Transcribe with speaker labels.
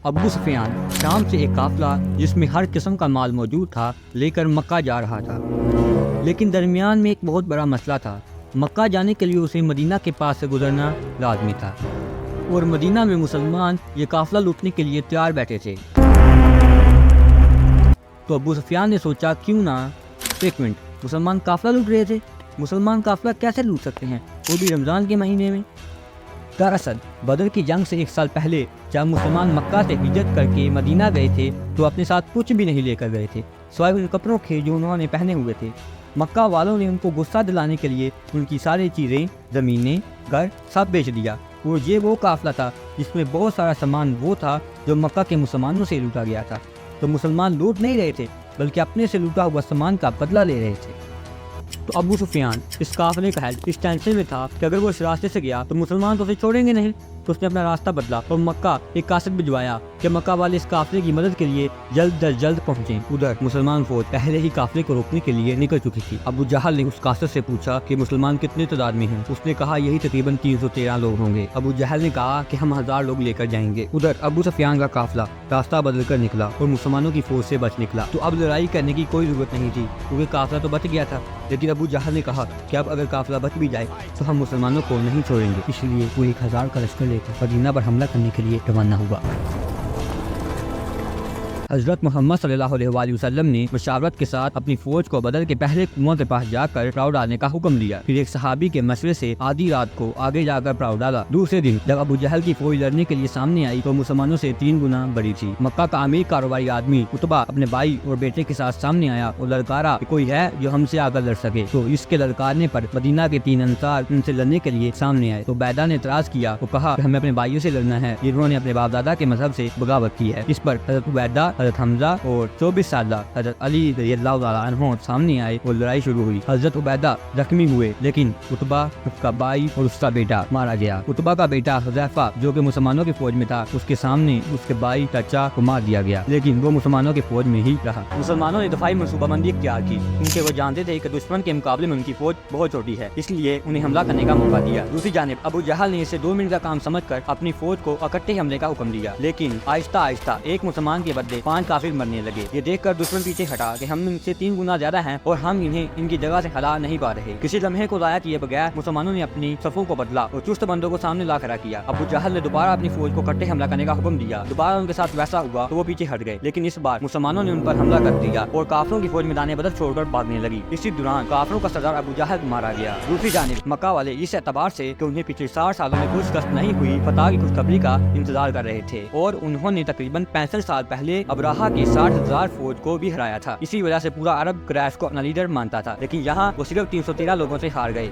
Speaker 1: ابو سفیان شام سے ایک قافلہ جس میں ہر قسم کا مال موجود تھا لے کر مکہ جا رہا تھا، لیکن درمیان میں ایک بہت بڑا مسئلہ تھا۔ مکہ جانے کے لیے اسے مدینہ کے پاس سے گزرنا لازمی تھا، اور مدینہ میں مسلمان یہ قافلہ لوٹنے کے لیے تیار بیٹھے تھے۔ تو ابو سفیان نے سوچا کیوں نہ ایک منٹ، مسلمان قافلہ لوٹ رہے تھے، مسلمان قافلہ کیسے لوٹ سکتے ہیں، وہ بھی رمضان کے مہینے میں؟ دراصل بدر کی جنگ سے ایک سال پہلے جب مسلمان مکہ سے ہجرت کر کے مدینہ گئے تھے تو اپنے ساتھ کچھ بھی نہیں لے کر گئے تھے سوائے ان کپڑوں کے جو انہوں نے پہنے ہوئے تھے۔ مکہ والوں نے ان کو غصہ دلانے کے لیے ان کی ساری چیزیں، زمینیں، گھر سب بیچ دیا، اور یہ وہ قافلہ تھا جس میں بہت سارا سامان وہ تھا جو مکہ کے مسلمانوں سے لوٹا گیا تھا۔ تو مسلمان لوٹ نہیں رہے تھے بلکہ اپنے سے لوٹا ہوا سامان کا بدلہ لے رہے تھے۔ تو ابو سفیان اس قافلے کا ہیڈ اس ٹینشن میں تھا کہ اگر وہ اس راستے سے گیا تو مسلمان تو اسے چھوڑیں گے نہیں، تو اس نے اپنا راستہ بدلا اور مکہ ایک قاصد بھجوایا کہ مکہ والے اس قافلے کی مدد کے لیے جلد از جلد پہنچیں۔ ادھر مسلمان فوج پہلے ہی قافلے کو روکنے کے لیے نکل چکی تھی۔ ابو جہل نے اس قاصد سے پوچھا کہ مسلمان کتنے تعداد میں ہیں؟ اس نے کہا یہی تقریباً 313 لوگ ہوں گے۔ ابو جہل نے کہا کہ ہم 1000 لوگ لے کر جائیں گے۔ ادھر ابو سفیان کا قافلہ راستہ بدل کر نکلا اور مسلمانوں کی فوج سے بچ نکلا۔ تو اب لڑائی کرنے کی کوئی ضرورت نہیں تھی کیونکہ قافلہ تو بچ گیا تھا، لیکن ابو جہل نے کہا کہ اب اگر قافلہ بچ بھی جائے تو ہم مسلمانوں کو نہیں چھوڑیں گے، اس لیے وہ 1000 کا لشکر لے کر مدینہ پر حملہ کرنے کے لیے روانہ ہوا۔ حضرت محمد صلی اللہ علیہ وآلہ وسلم نے مشاورت کے ساتھ اپنی فوج کو بدر کے پہلے کنویں کے پاس جا کر پڑاؤ ڈالنے کا حکم دیا۔ پھر ایک صحابی کے مشورے سے آدھی رات کو آگے جا کر پڑاؤ ڈالا۔ دوسرے دن جب ابو جہل کی فوج لڑنے کے لیے سامنے آئی تو مسلمانوں سے 3 گنا بڑی تھی۔ مکہ کا امیر کاروباری آدمی عتبہ اپنے بھائی اور بیٹے کے ساتھ سامنے آیا اور للکارا کہ کوئی ہے جو ہم سے آگر لڑ سکے۔ تو اس کے للکارنے پر مدینہ کے 3 انصار ان سے لڑنے کے لیے سامنے آئے۔ تو عبیدہ نے اعتراض کیا اور کہا کہ ہمیں اپنے بھائیوں سے لڑنا ہے جنہوں نے اپنے باپ دادا کے مذہب سے بغاوت کی ہے۔ اس پر حضرت عبیدہ، حضرت حمزہ اور 24 سالہ حضرت علی رضی اللہ تعالیٰ عنہ سامنے آئے اور لڑائی شروع ہوئی۔ حضرت عبیدہ زخمی ہوئے لیکن عتبہ، اس کا بھائی اور اس کا بیٹا مارا گیا۔ عتبہ کا بیٹا حذیفہ جو کہ مسلمانوں کی فوج میں تھا، اس کے سامنے اس کے بھائی چچا کو مار دیا گیا، لیکن وہ مسلمانوں کی فوج میں ہی رہا۔ مسلمانوں نے دفاعی منصوبہ بندی اختیار کی کیونکہ وہ جانتے تھے کہ دشمن کے مقابلے میں ان کی فوج بہت چھوٹی ہے، اس لیے انہیں حملہ کرنے کا موقع دیا۔ دوسری جانب ابو جہل نے اسے 2 منٹ کا کام سمجھ کر اپنی فوج کو اکٹھے حملے کا حکم دیا، لیکن آہستہ آہستہ ایک مسلمان کے بدلے 5 کافر مرنے لگے۔ یہ دیکھ کر دشمن پیچھے ہٹا کہ ہم ان سے 3 گنا زیادہ ہیں اور ہم انہیں ان کی جگہ سے ہلا نہیں پا رہے۔ کسی لمحے کو ضائع کیے بغیر مسلمانوں نے اپنی صفوں کو بدلا اور چست بندوں کو سامنے لا کھڑا کیا۔ ابو جہل نے دوبارہ اپنی فوج کو اکٹھے حملہ کرنے کا حکم دیا۔ دوبارہ ان کے ساتھ ویسا ہوا تو وہ پیچھے ہٹ گئے، لیکن اس بار مسلمانوں نے ان پر حملہ کر دیا اور کافروں کی فوج میدان بدر چھوڑ کر بھاگنے لگی۔ اسی دوران کافروں کا سردار ابو جہل مارا گیا۔ دوسری جانب مکہ والے اس اعتبار سے کہ انہیں پچھلے 60 سالوں میں کچھ قسط نہیں ہوئی، فتح کی خوشخبری کا انتظار کر رہے تھے، اور انہوں نے تقریباً 65 سال پہلے ابراہہ کی 60,000 فوج کو بھی ہرایا تھا۔ اسی وجہ سے پورا عرب قریش کو اپنا لیڈر مانتا تھا، لیکن یہاں وہ صرف 313 لوگوں سے ہار گئے۔